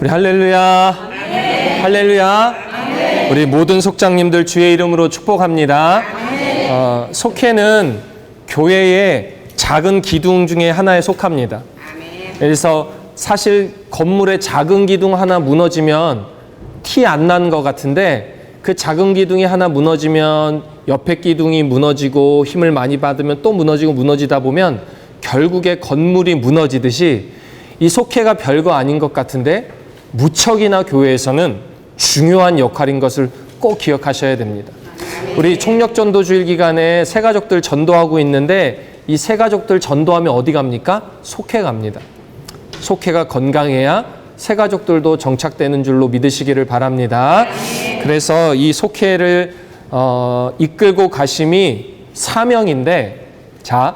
우리 할렐루야. 할렐루야. 우리 모든 속장님들 주의 이름으로 축복합니다. 속회는 교회의 작은 기둥 중에 하나에 속합니다. 그래서 사실 건물의 작은 기둥 하나 무너지면 티 안 난 것 같은데 그 작은 기둥이 하나 무너지면 옆에 기둥이 무너지고 힘을 많이 받으면 또 무너지고 무너지다 보면 결국에 건물이 무너지듯이 이 속회가 별거 아닌 것 같은데 무척이나 교회에서는 중요한 역할인 것을 꼭 기억하셔야 됩니다. 우리 총력전도주일 기간에 새가족들 전도하고 있는데 이 새가족들 전도하면 어디 갑니까? 속회 갑니다. 속회가 건강해야 새가족들도 정착되는 줄로 믿으시기를 바랍니다. 그래서 이 속회를 이끌고 가심이 사명인데, 자,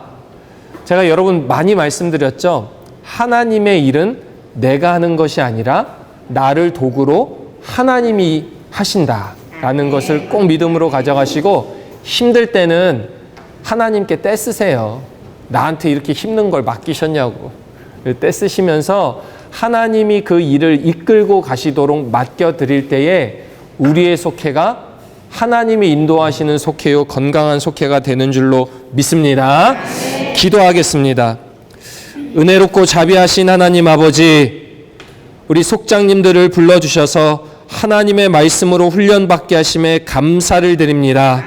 제가 여러분 많이 말씀드렸죠. 하나님의 일은 내가 하는 것이 아니라 나를 도구로 하나님이 하신다라는 것을 꼭 믿음으로 가져가시고, 힘들 때는 하나님께 떼쓰세요. 나한테 이렇게 힘든 걸 맡기셨냐고. 떼쓰시면서 하나님이 그 일을 이끌고 가시도록 맡겨드릴 때에 우리의 속회가 하나님이 인도하시는 속회요 건강한 속회가 되는 줄로 믿습니다. 기도하겠습니다. 은혜롭고 자비하신 하나님 아버지, 우리 속장님들을 불러주셔서 하나님의 말씀으로 훈련받게 하심에 감사를 드립니다.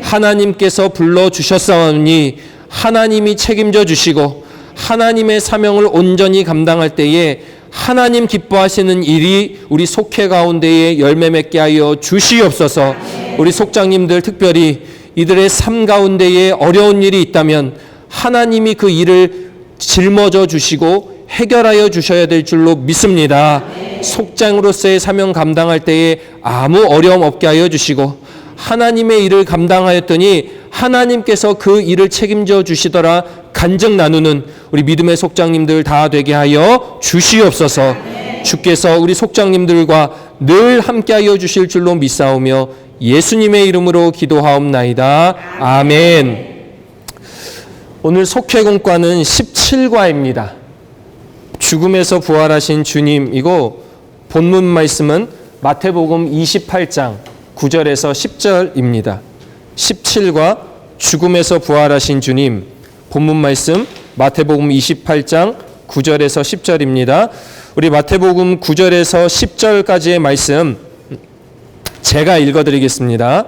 하나님께서 불러주셨사오니 하나님이 책임져 주시고 하나님의 사명을 온전히 감당할 때에 하나님 기뻐하시는 일이 우리 속회 가운데에 열매 맺게 하여 주시옵소서. 우리 속장님들 특별히 이들의 삶 가운데에 어려운 일이 있다면 하나님이 그 일을 짊어져 주시고 해결하여 주셔야 될 줄로 믿습니다. 속장으로서의 사명 감당할 때에 아무 어려움 없게 하여 주시고 하나님의 일을 감당하였더니 하나님께서 그 일을 책임져 주시더라 간증 나누는 우리 믿음의 속장님들 다 되게 하여 주시옵소서. 주께서 우리 속장님들과 늘 함께하여 주실 줄로 믿사오며 예수님의 이름으로 기도하옵나이다. 아멘. 오늘 속회공과는 17과입니다. 죽음에서 부활하신 주님이고 본문 말씀은 마태복음 28장 9절에서 10절입니다. 17과 죽음에서 부활하신 주님, 본문 말씀 마태복음 28장 9절에서 10절입니다. 우리 마태복음 9절에서 10절까지의 말씀 제가 읽어드리겠습니다.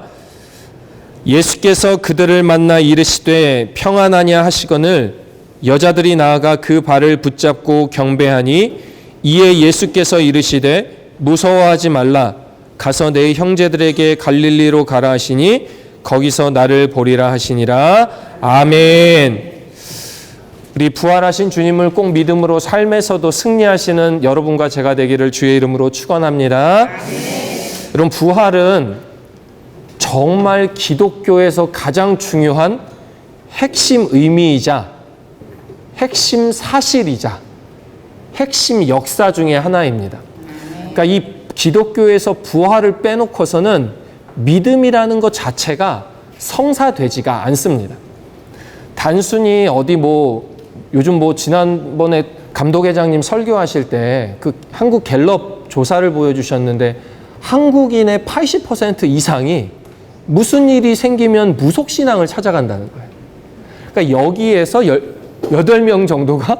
예수께서 그들을 만나 이르시되 평안하냐 하시거늘 여자들이 나아가 그 발을 붙잡고 경배하니 이에 예수께서 이르시되 무서워하지 말라. 가서 내 형제들에게 갈릴리로 가라 하시니 거기서 나를 보리라 하시니라. 아멘. 우리 부활하신 주님을 꼭 믿음으로 삶에서도 승리하시는 여러분과 제가 되기를 주의 이름으로 축원합니다. 여러분, 부활은 정말 기독교에서 가장 중요한 핵심 의미이자 핵심 사실이자 핵심 역사 중에 하나입니다. 그러니까 이 기독교에서 부활을 빼놓고서는 믿음이라는 것 자체가 성사되지가 않습니다. 단순히 어디 요즘 지난번에 감독회장님 설교하실 때 그 한국 갤럽 조사를 보여주셨는데 한국인의 80% 이상이 무슨 일이 생기면 무속신앙을 찾아간다는 거예요. 그러니까 여기에서 8명 정도가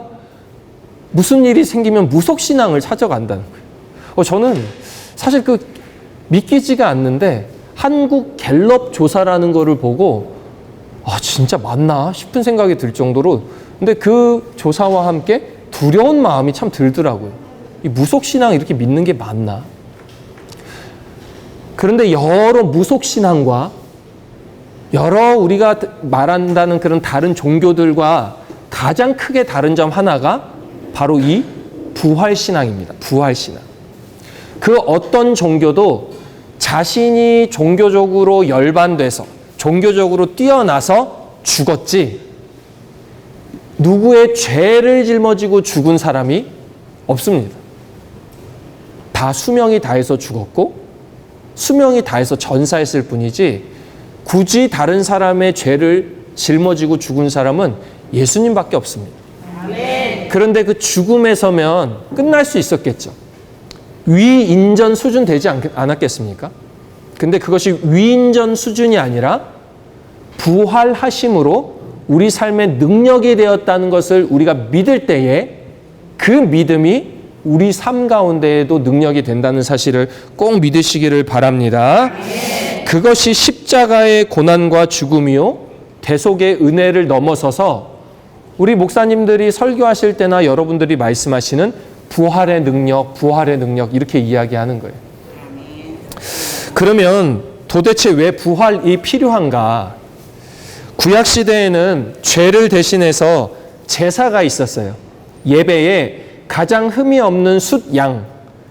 무슨 일이 생기면 무속신앙을 찾아간다는 거예요. 저는 사실 믿기지가 않는데 한국 갤럽 조사라는 거를 보고 진짜 맞나 싶은 생각이 들 정도로, 근데 그 조사와 함께 두려운 마음이 참 들더라고요. 이 무속신앙 이렇게 믿는 게 맞나? 그런데 여러 무속신앙과 여러 우리가 말한다는 그런 다른 종교들과 가장 크게 다른 점 하나가 바로 이 부활신앙입니다. 부활신앙. 그 어떤 종교도 자신이 종교적으로 열반돼서 종교적으로 뛰어나서 죽었지 누구의 죄를 짊어지고 죽은 사람이 없습니다. 다 수명이 다해서 죽었고 수명이 다해서 전사했을 뿐이지 굳이 다른 사람의 죄를 짊어지고 죽은 사람은 예수님밖에 없습니다. 그런데 그 죽음에 서면 끝날 수 있었겠죠. 위인전 수준 되지 않았겠습니까? 근데 그것이 위인전 수준이 아니라 부활하심으로 우리 삶의 능력이 되었다는 것을 우리가 믿을 때에 그 믿음이 우리 삶 가운데에도 능력이 된다는 사실을 꼭 믿으시기를 바랍니다. 그것이 십자가의 고난과 죽음이요 대속의 은혜를 넘어서서 우리 목사님들이 설교하실 때나 여러분들이 말씀하시는 부활의 능력 이렇게 이야기하는 거예요. 그러면 도대체 왜 부활이 필요한가? 구약시대에는 죄를 대신해서 제사가 있었어요. 예배에 가장 흠이 없는 숫양,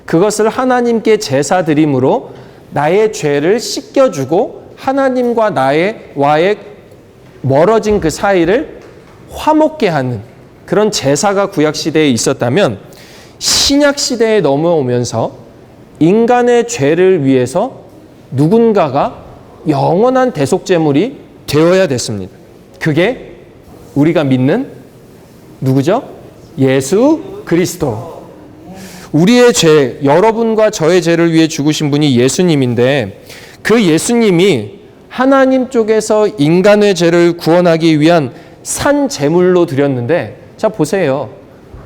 그것을 하나님께 제사 드림으로 나의 죄를 씻겨주고 하나님과 와의 멀어진 그 사이를 화목게 하는 그런 제사가 구약시대에 있었다면 신약시대에 넘어오면서 인간의 죄를 위해서 누군가가 영원한 대속제물이 되어야 됐습니다. 그게 우리가 믿는 누구죠? 예수 그리스도. 우리의 죄, 여러분과 저의 죄를 위해 죽으신 분이 예수님인데 그 예수님이 하나님 쪽에서 인간의 죄를 구원하기 위한 산 제물로 드렸는데, 자 보세요.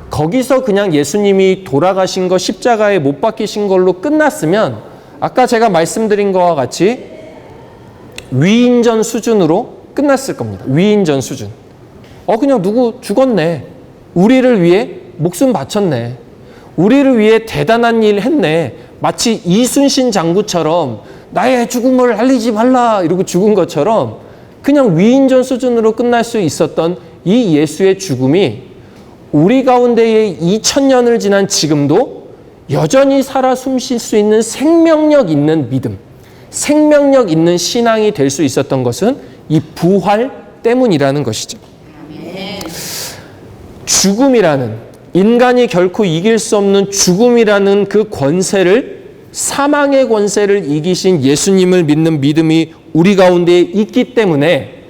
거기서 그냥 예수님이 돌아가신 거 십자가에 못 박히신 걸로 끝났으면 아까 제가 말씀드린 것과 같이 위인전 수준으로 끝났을 겁니다. 위인전 수준. 그냥 누구 죽었네. 우리를 위해 목숨 바쳤네. 우리를 위해 대단한 일 했네. 마치 이순신 장군처럼 나의 죽음을 알리지 말라 이러고 죽은 것처럼 그냥 위인전 수준으로 끝날 수 있었던 이 예수의 죽음이 우리 가운데에 2000년을 지난 지금도 여전히 살아 숨쉴 수 있는 생명력 있는 믿음, 생명력 있는 신앙이 될 수 있었던 것은 이 부활 때문이라는 것이죠. 죽음이라는, 인간이 결코 이길 수 없는 죽음이라는 그 권세를, 사망의 권세를 이기신 예수님을 믿는 믿음이 우리 가운데 있기 때문에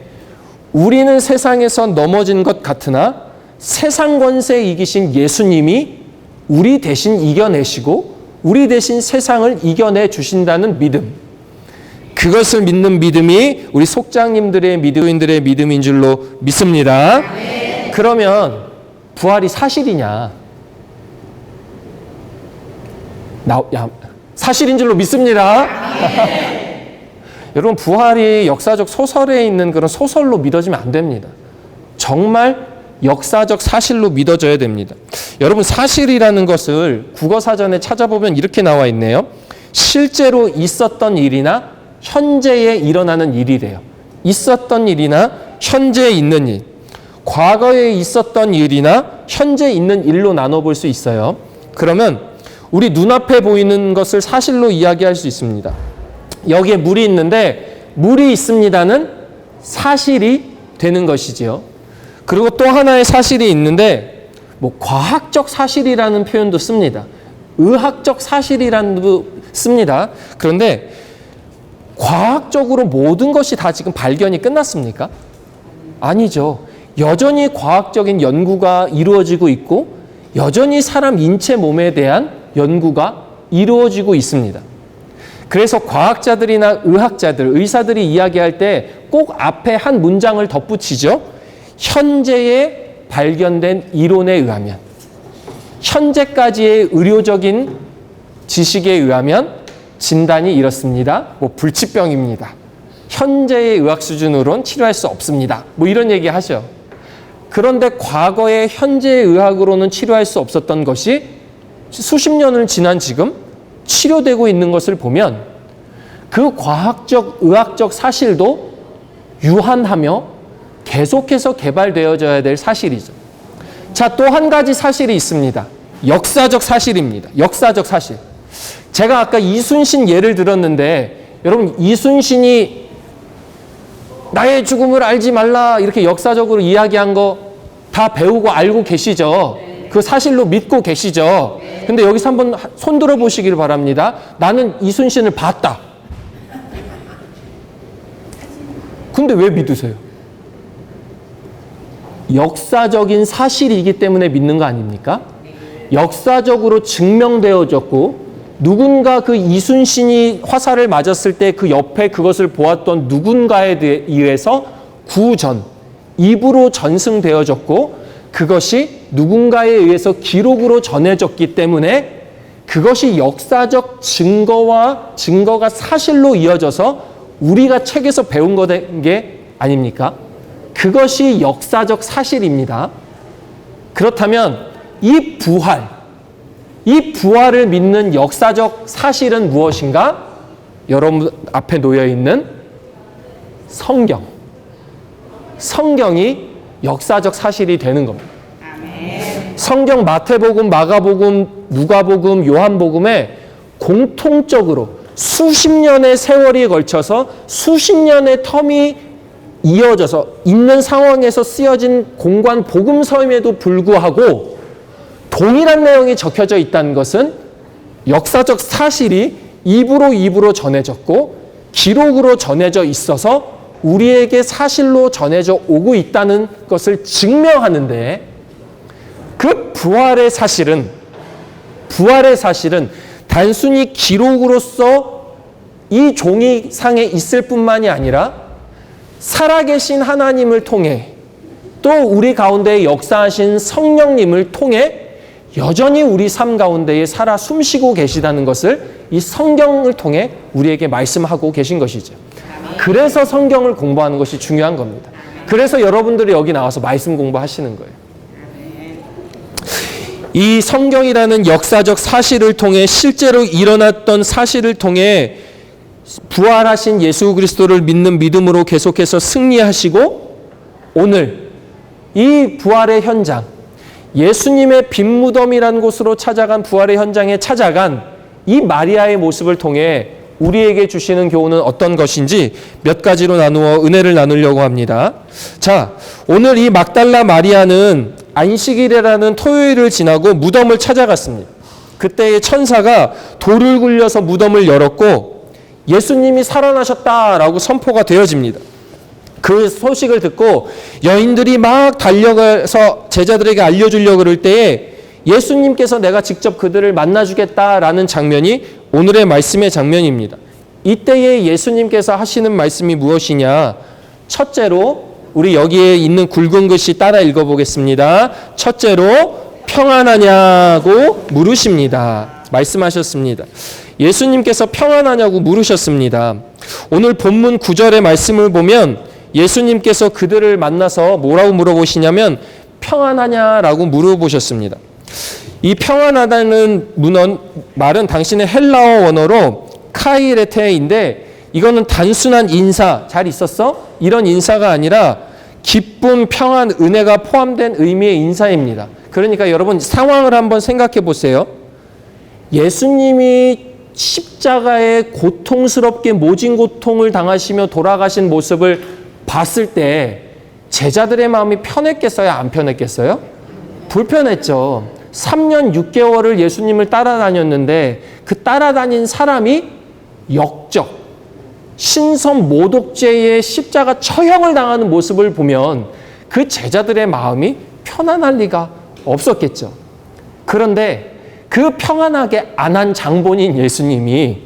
우리는 세상에서 넘어진 것 같으나 세상 권세 이기신 예수님이 우리 대신 이겨내시고 우리 대신 세상을 이겨내 주신다는 믿음, 그것을 믿는 믿음이 우리 속장님들의 믿음인들의 믿음인 줄로 믿습니다. 그러면 부활이 사실이냐? 사실인 줄로 믿습니다. 여러분, 부활이 역사적 소설에 있는 그런 소설로 믿어지면 안 됩니다. 정말 역사적 사실로 믿어져야 됩니다. 여러분, 사실이라는 것을 국어사전에 찾아보면 이렇게 나와 있네요. 실제로 있었던 일이나 현재에 일어나는 일이래요. 있었던 일이나 현재에 있는 일. 과거에 있었던 일이나 현재 있는 일로 나눠볼 수 있어요. 그러면 우리 눈앞에 보이는 것을 사실로 이야기할 수 있습니다. 여기에 물이 있는데 물이 있습니다는 사실이 되는 것이지요. 그리고 또 하나의 사실이 있는데 과학적 사실이라는 표현도 씁니다. 의학적 사실이라는 것도 씁니다. 그런데 과학적으로 모든 것이 다 지금 발견이 끝났습니까? 아니죠. 여전히 과학적인 연구가 이루어지고 있고 여전히 사람 인체 몸에 대한 연구가 이루어지고 있습니다. 그래서 과학자들이나 의학자들, 의사들이 이야기할 때 꼭 앞에 한 문장을 덧붙이죠. 현재에 발견된 이론에 의하면, 현재까지의 의료적인 지식에 의하면 진단이 이렇습니다. 불치병입니다. 현재의 의학 수준으로는 치료할 수 없습니다. 이런 얘기 하죠. 그런데 과거의 현재의 의학으로는 치료할 수 없었던 것이 수십 년을 지난 지금 치료되고 있는 것을 보면 그 과학적, 의학적 사실도 유한하며 계속해서 개발되어져야 될 사실이죠. 자, 또 한 가지 사실이 있습니다. 역사적 사실입니다. 역사적 사실. 제가 아까 이순신 예를 들었는데 여러분, 이순신이 나의 죽음을 알지 말라 이렇게 역사적으로 이야기한 거 다 배우고 알고 계시죠? 그 사실로 믿고 계시죠? 근데 여기서 한번 손들어 보시기를 바랍니다. 나는 이순신을 봤다. 근데 왜 믿으세요? 역사적인 사실이기 때문에 믿는 거 아닙니까? 역사적으로 증명되어졌고 누군가 그 이순신이 화살을 맞았을 때 그 옆에 그것을 보았던 누군가에 의해서 구전, 입으로 전승되어졌고 그것이 누군가에 의해서 기록으로 전해졌기 때문에 그것이 역사적 증거가 사실로 이어져서 우리가 책에서 배운 게 아닙니까? 그것이 역사적 사실입니다. 그렇다면 이 부활을 믿는 역사적 사실은 무엇인가? 여러분 앞에 놓여 있는 성경이 역사적 사실이 되는 겁니다. 성경 마태복음, 마가복음, 누가복음, 요한복음에 공통적으로 수십 년의 세월이 걸쳐서 수십 년의 텀이 이어져서 있는 상황에서 쓰여진 공관 복음서임에도 불구하고 동일한 내용이 적혀져 있다는 것은 역사적 사실이 입으로 전해졌고 기록으로 전해져 있어서 우리에게 사실로 전해져 오고 있다는 것을 증명하는데 그 부활의 사실은 단순히 기록으로서 이 종이상에 있을 뿐만이 아니라 살아계신 하나님을 통해 또 우리 가운데 역사하신 성령님을 통해 여전히 우리 삶 가운데에 살아 숨쉬고 계시다는 것을 이 성경을 통해 우리에게 말씀하고 계신 것이죠. 그래서 성경을 공부하는 것이 중요한 겁니다. 그래서 여러분들이 여기 나와서 말씀 공부하시는 거예요. 이 성경이라는 역사적 사실을 통해 실제로 일어났던 사실을 통해 부활하신 예수 그리스도를 믿는 믿음으로 계속해서 승리하시고 오늘 이 부활의 현장, 예수님의 빈무덤이라는 곳으로 찾아간 부활의 현장에 찾아간 이 마리아의 모습을 통해 우리에게 주시는 교훈은 어떤 것인지 몇 가지로 나누어 은혜를 나누려고 합니다. 자, 오늘 이 막달라 마리아는 안식일이라는 토요일을 지나고 무덤을 찾아갔습니다. 그때 천사가 돌을 굴려서 무덤을 열었고 예수님이 살아나셨다라고 선포가 되어집니다. 그 소식을 듣고 여인들이 막 달려가서 제자들에게 알려주려고 그럴 때에 예수님께서 내가 직접 그들을 만나주겠다라는 장면이 오늘의 말씀의 장면입니다. 이때에 예수님께서 하시는 말씀이 무엇이냐? 첫째로 우리 여기에 있는 굵은 글씨 따라 읽어보겠습니다. 첫째로 평안하냐고 물으십니다. 말씀하셨습니다. 예수님께서 평안하냐고 물으셨습니다. 오늘 본문 9절의 말씀을 보면 예수님께서 그들을 만나서 뭐라고 물어보시냐면 평안하냐라고 물어보셨습니다. 이 평안하다는 말은 당신의 헬라어 원어로 카이레테인데 이거는 단순한 인사, 잘 있었어? 이런 인사가 아니라 기쁨, 평안, 은혜가 포함된 의미의 인사입니다. 그러니까 여러분 상황을 한번 생각해 보세요. 예수님이 십자가에 고통스럽게 모진 고통을 당하시며 돌아가신 모습을 봤을 때 제자들의 마음이 편했겠어요? 안 편했겠어요? 불편했죠. 3년 6개월을 예수님을 따라다녔는데 그 따라다닌 사람이 역적, 신선 모독죄의 십자가 처형을 당하는 모습을 보면 그 제자들의 마음이 편안할 리가 없었겠죠. 그런데 그 평안하게 안 한 장본인 예수님이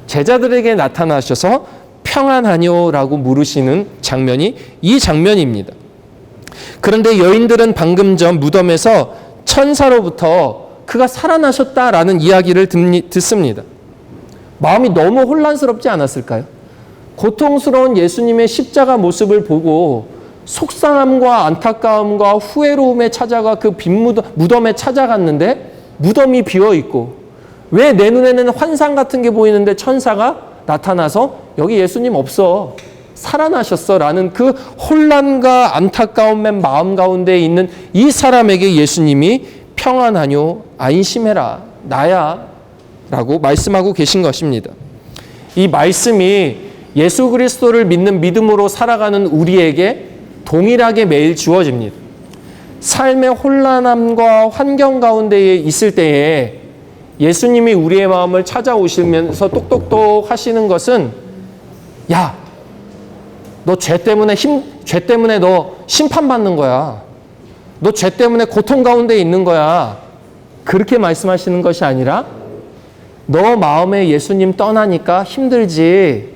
제자들에게 나타나셔서 평안하뇨라고 물으시는 장면이 이 장면입니다. 그런데 여인들은 방금 전 무덤에서 천사로부터 그가 살아나셨다라는 이야기를 듣습니다. 마음이 너무 혼란스럽지 않았을까요? 고통스러운 예수님의 십자가 모습을 보고 속상함과 안타까움과 후회로움에 찾아가 그 빈 무덤에 찾아갔는데 무덤이 비어있고 왜 내 눈에는 환상 같은 게 보이는데 천사가 나타나서 여기 예수님 없어. 살아나셨어. 라는 그 혼란과 안타까움의 마음 가운데 있는 이 사람에게 예수님이 평안하뇨, 안심해라, 나야 라고 말씀하고 계신 것입니다. 이 말씀이 예수 그리스도를 믿는 믿음으로 살아가는 우리에게 동일하게 매일 주어집니다. 삶의 혼란함과 환경 가운데에 있을 때에 예수님이 우리의 마음을 찾아오시면서 똑똑똑 하시는 것은 야, 너 죄 때문에 너 심판받는 거야. 너 죄 때문에 고통 가운데 있는 거야. 그렇게 말씀하시는 것이 아니라 너 마음에 예수님 떠나니까 힘들지.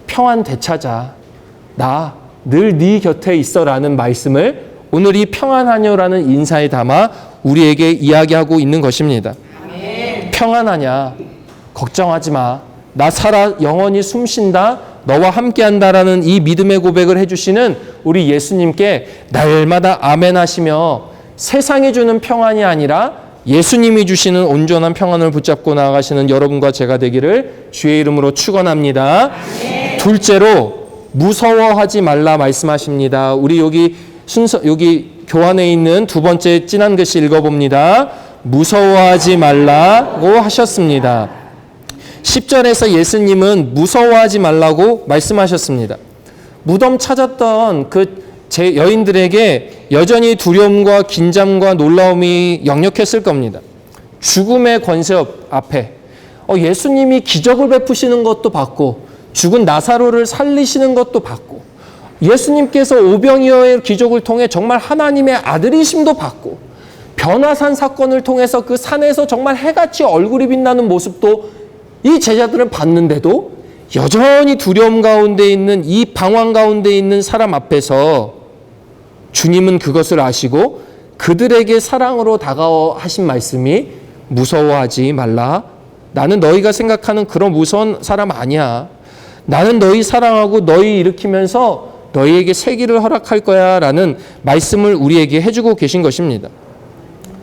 평안 되찾아. 나 늘 네 곁에 있어라는 말씀을 오늘 이 평안하냐라는 인사에 담아 우리에게 이야기하고 있는 것입니다. 아멘. 평안하냐? 걱정하지 마. 나 살아 영원히 숨쉰다. 너와 함께한다라는 이 믿음의 고백을 해주시는 우리 예수님께 날마다 아멘 하시며 세상이 주는 평안이 아니라 예수님이 주시는 온전한 평안을 붙잡고 나아가시는 여러분과 제가 되기를 주의 이름으로 축원합니다. 아멘. 둘째로 무서워하지 말라 말씀하십니다. 우리 여기 교환에 있는 두 번째 진한 글씨 읽어봅니다. 무서워하지 말라고 하셨습니다. 10절에서 예수님은 무서워하지 말라고 말씀하셨습니다. 무덤 찾았던 그 여인들에게 여전히 두려움과 긴장과 놀라움이 역력했을 겁니다. 죽음의 권세 앞에 예수님이 기적을 베푸시는 것도 봤고 죽은 나사로를 살리시는 것도 봤고 예수님께서 오병이어의 기적을 통해 정말 하나님의 아들이심도 봤고 변화산 사건을 통해서 그 산에서 정말 해같이 얼굴이 빛나는 모습도 이 제자들은 봤는데도 여전히 두려움 가운데 있는 이 방황 가운데 있는 사람 앞에서 주님은 그것을 아시고 그들에게 사랑으로 다가하신 말씀이 무서워하지 말라. 나는 너희가 생각하는 그런 무서운 사람 아니야. 나는 너희 사랑하고 너희 일으키면서 너희에게 세기를 허락할 거야 라는 말씀을 우리에게 해주고 계신 것입니다.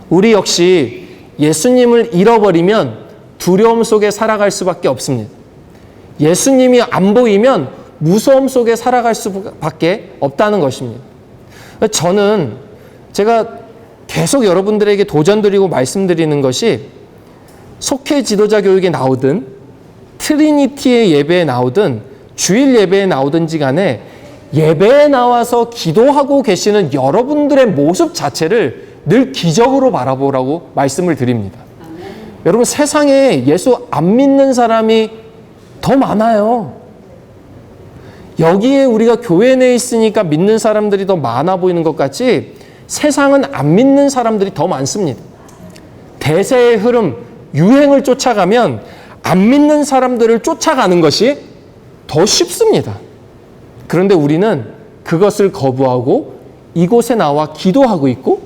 우리 역시 예수님을 잃어버리면 두려움 속에 살아갈 수밖에 없습니다. 예수님이 안 보이면 무서움 속에 살아갈 수밖에 없다는 것입니다. 저는 제가 계속 여러분들에게 도전드리고 말씀드리는 것이 속회 지도자 교육에 나오든 트리니티의 예배에 나오든 주일 예배에 나오든지 간에 예배에 나와서 기도하고 계시는 여러분들의 모습 자체를 늘 기적으로 바라보라고 말씀을 드립니다. 여러분 세상에 예수 안 믿는 사람이 더 많아요. 여기에 우리가 교회 내에 있으니까 믿는 사람들이 더 많아 보이는 것 같지 세상은 안 믿는 사람들이 더 많습니다. 대세의 흐름, 유행을 쫓아가면 안 믿는 사람들을 쫓아가는 것이 더 쉽습니다. 그런데 우리는 그것을 거부하고 이곳에 나와 기도하고 있고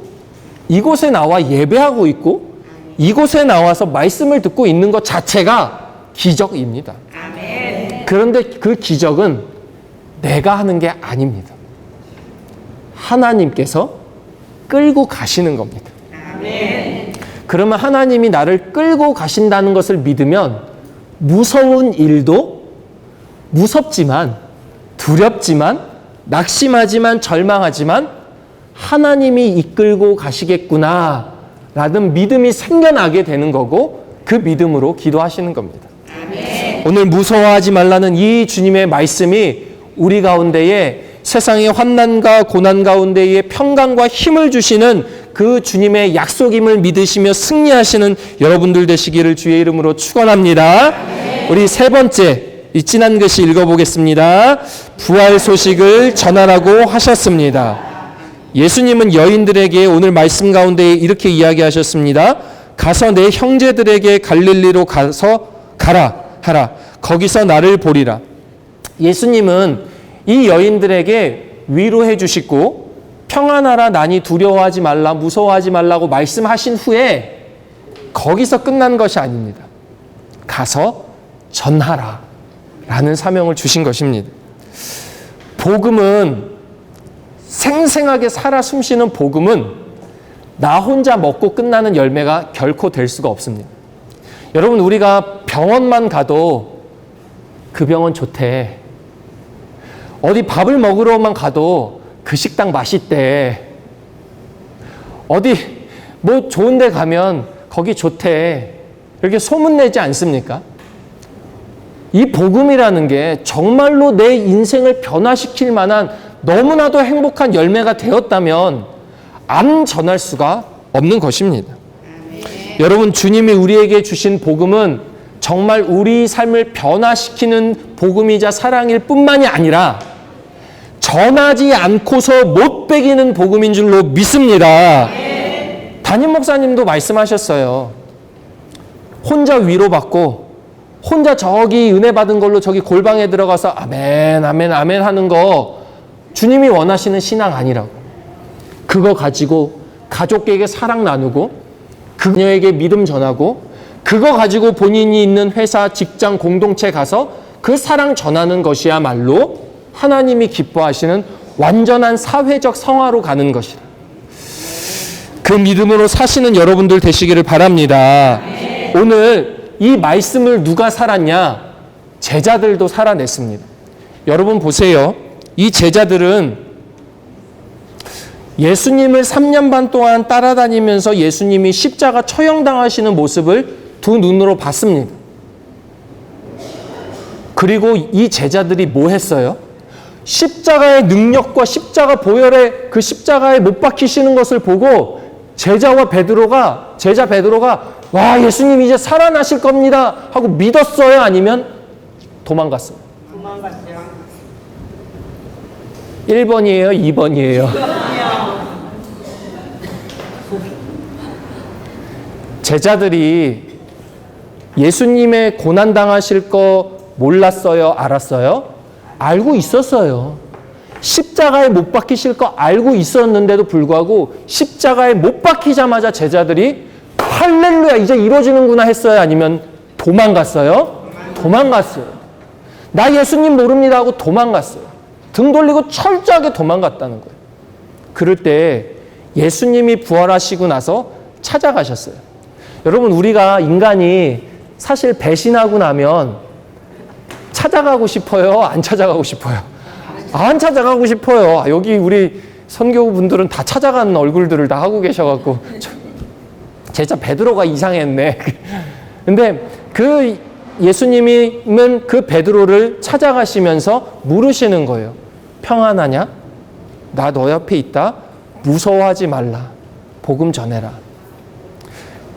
이곳에 나와 예배하고 있고 이곳에 나와서 말씀을 듣고 있는 것 자체가 기적입니다. 아멘. 그런데 그 기적은 내가 하는 게 아닙니다. 하나님께서 끌고 가시는 겁니다. 아멘. 그러면 하나님이 나를 끌고 가신다는 것을 믿으면 무서운 일도 무섭지만 두렵지만 낙심하지만 절망하지만 하나님이 이끌고 가시겠구나 라는 믿음이 생겨나게 되는 거고 그 믿음으로 기도하시는 겁니다. 아멘. 오늘 무서워하지 말라는 이 주님의 말씀이 우리 가운데에 세상의 환난과 고난 가운데에 평강과 힘을 주시는 그 주님의 약속임을 믿으시며 승리하시는 여러분들 되시기를 주의 이름으로 축원합니다. 아멘. 우리 세 번째 이 진한 글씨 읽어보겠습니다. 부활 소식을 전하라고 하셨습니다. 예수님은 여인들에게 오늘 말씀 가운데 이렇게 이야기하셨습니다. 가서 내 형제들에게 갈릴리로 가서 가라 하라. 거기서 나를 보리라. 예수님은 이 여인들에게 위로해 주시고 평안하라 나니 두려워하지 말라 무서워하지 말라고 말씀하신 후에 거기서 끝난 것이 아닙니다. 가서 전하라 라는 사명을 주신 것입니다. 복음은 생생하게 살아 숨쉬는 복음은 나 혼자 먹고 끝나는 열매가 결코 될 수가 없습니다. 여러분 우리가 병원만 가도 그 병원 좋대. 어디 밥을 먹으러만 가도 그 식당 맛있대. 어디 뭐 좋은 데 가면 거기 좋대. 이렇게 소문내지 않습니까? 이 복음이라는 게 정말로 내 인생을 변화시킬 만한 너무나도 행복한 열매가 되었다면 안 전할 수가 없는 것입니다. 여러분 주님이 우리에게 주신 복음은 정말 우리 삶을 변화시키는 복음이자 사랑일 뿐만이 아니라 전하지 않고서 못 배기는 복음인 줄로 믿습니다. 담임 목사님도 말씀하셨어요. 혼자 위로받고 혼자 저기 은혜 받은 걸로 저기 골방에 들어가서 아멘 아멘 아멘 하는 거 주님이 원하시는 신앙 아니라고. 그거 가지고 가족에게 사랑 나누고 그녀에게 믿음 전하고 그거 가지고 본인이 있는 회사, 직장, 공동체 가서 그 사랑 전하는 것이야말로 하나님이 기뻐하시는 완전한 사회적 성화로 가는 것이다. 그 믿음으로 사시는 여러분들 되시기를 바랍니다. 오늘 이 말씀을 누가 살았냐? 제자들도 살아냈습니다. 여러분 보세요. 이 제자들은 예수님을 3년 반 동안 따라다니면서 예수님이 십자가 처형당하시는 모습을 두 눈으로 봤습니다. 그리고 이 제자들이 뭐 했어요? 십자가의 능력과 십자가 보혈의 그 십자가에 못 박히시는 것을 보고 제자 베드로가 와, 예수님 이제 살아나실 겁니다 하고 믿었어요? 아니면 도망갔어요? 도망갔죠. 1번이에요? 2번이에요? 제자들이 예수님의 고난당하실 거 몰랐어요? 알았어요? 알고 있었어요. 십자가에 못 박히실 거 알고 있었는데도 불구하고 십자가에 못 박히자마자 제자들이 할렐루야 이제 이루어지는구나 했어요? 아니면 도망갔어요? 도망갔어요. 나 예수님 모릅니다 하고 도망갔어요. 등 돌리고 철저하게 도망갔다는 거예요. 그럴 때 예수님이 부활하시고 나서 찾아가셨어요. 여러분 우리가 인간이 사실 배신하고 나면 찾아가고 싶어요? 안 찾아가고 싶어요? 안 찾아가고 싶어요. 여기 우리 선교분들은 다 찾아가는 얼굴들을 다 하고 계셔갖고 제자 베드로가 이상했네. 근데 그 예수님은 그 베드로를 찾아가시면서 물으시는 거예요. 평안하냐? 나 너 옆에 있다. 무서워하지 말라. 복음 전해라.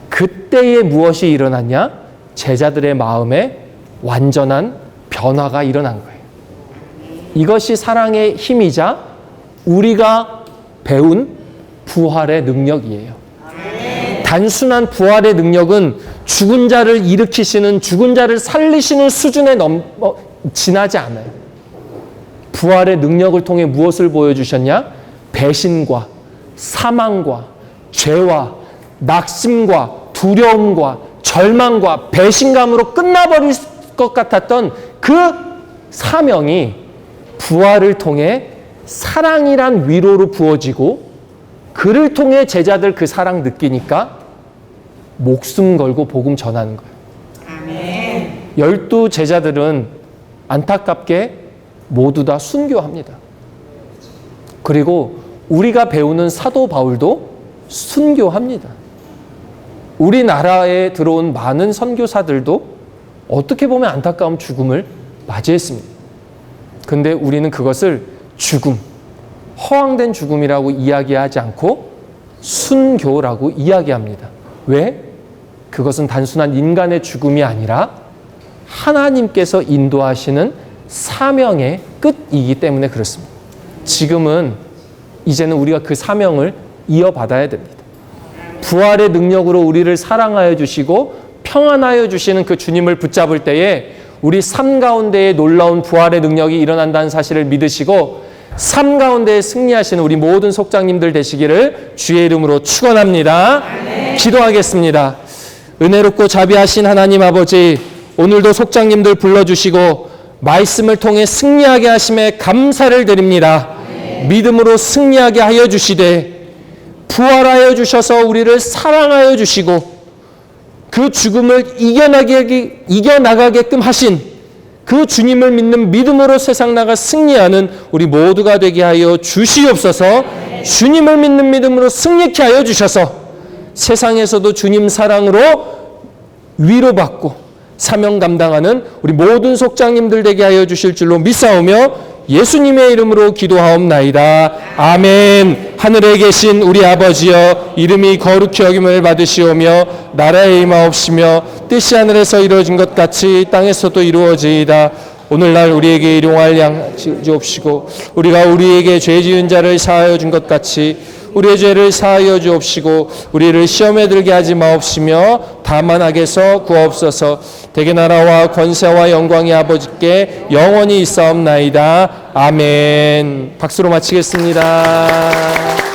그때에 무엇이 일어났냐? 제자들의 마음에 완전한 변화가 일어난 거예요. 이것이 사랑의 힘이자 우리가 배운 부활의 능력이에요. 단순한 부활의 능력은 죽은 자를 일으키시는, 죽은 자를 살리시는 수준에 지나지 않아요. 부활의 능력을 통해 무엇을 보여주셨냐? 배신과 사망과 죄와 낙심과 두려움과 절망과 배신감으로 끝나버릴 것 같았던 그 사명이 부활을 통해 사랑이란 위로로 부어지고 그를 통해 제자들 그 사랑 느끼니까 목숨 걸고 복음 전하는 거예요. 아멘. 12 제자들은 안타깝게 모두 다 순교합니다. 그리고 우리가 배우는 사도 바울도 순교합니다. 우리나라에 들어온 많은 선교사들도 어떻게 보면 안타까운 죽음을 맞이했습니다. 근데 우리는 그것을 죽음, 허황된 죽음이라고 이야기하지 않고 순교라고 이야기합니다. 왜? 그것은 단순한 인간의 죽음이 아니라 하나님께서 인도하시는 사명의 끝이기 때문에 그렇습니다. 지금은 이제는 우리가 그 사명을 이어받아야 됩니다. 부활의 능력으로 우리를 사랑하여 주시고 평안하여 주시는 그 주님을 붙잡을 때에 우리 삶 가운데에 놀라운 부활의 능력이 일어난다는 사실을 믿으시고 삶 가운데에 승리하시는 우리 모든 속장님들 되시기를 주의 이름으로 축원합니다. 기도하겠습니다. 은혜롭고 자비하신 하나님 아버지, 오늘도 속장님들 불러주시고 말씀을 통해 승리하게 하심에 감사를 드립니다. 믿음으로 승리하게 하여 주시되 부활하여 주셔서 우리를 사랑하여 주시고 그 죽음을 이겨나가게끔 하신 그 주님을 믿는 믿음으로 세상 나가 승리하는 우리 모두가 되게 하여 주시옵소서. 주님을 믿는 믿음으로 승리케 하여 주셔서 세상에서도 주님 사랑으로 위로받고 사명 감당하는 우리 모든 속장님들 되게 하여 주실 줄로 믿사오며 예수님의 이름으로 기도하옵나이다. 아멘. 하늘에 계신 우리 아버지여, 이름이 거룩히 여김을 받으시오며 나라에 임하옵시며 뜻이 하늘에서 이루어진 것 같이 땅에서도 이루어지이다. 오늘날 우리에게 일용할 양 주옵시고 우리가 우리에게 죄 지은 자를 사하여 준 것 같이 우리의 죄를 사하여 주옵시고 우리를 시험에 들게 하지 마옵시며 다만 악에서 구하옵소서. 대개 나라와 권세와 영광이 아버지께 영원히 있사옵나이다. 아멘. 박수로 마치겠습니다.